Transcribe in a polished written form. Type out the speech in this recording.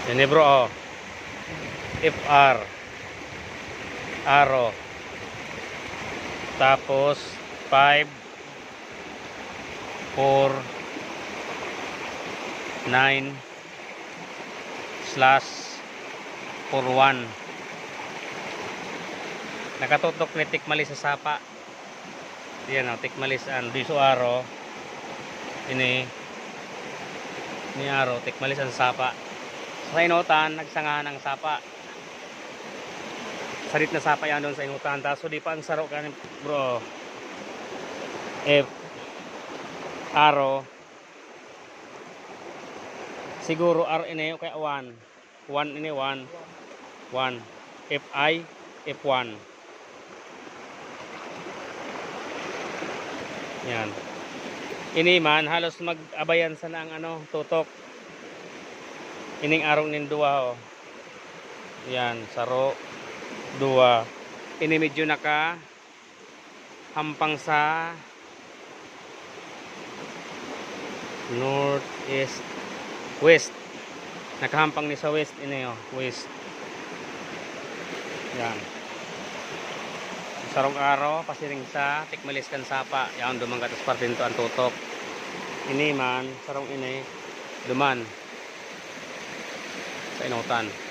Ini bro, oh. FR arrow, tapos 5 4 9 slash 41. Nakatutok ni tikmalis sa sapa. Yan o, tikmalis ang diso arrow. Ini arrow, tikmalis ang sapa. Sa inutan, nagsangahan ang sapa. Sarit na sapa yan doon sa inutan. Taso di pa ang saro ka bro. F arrow. Siguro R ini kaya 1. 1 ini 1. 1. FI F1. Yan. Ini man halos mag-abayan sa ang ano, tutok. Ining arong nin duwa oh. Yan, saro duwa. Ini medyo naka hampang sa north east west. Nakahampang ni sa west ini oh, west. Yan. Sarong araw pasiring sa tikmalis kan sapa. Yan dumang katas partinto ang tutok. Ini man sarong ini duman sa inutan.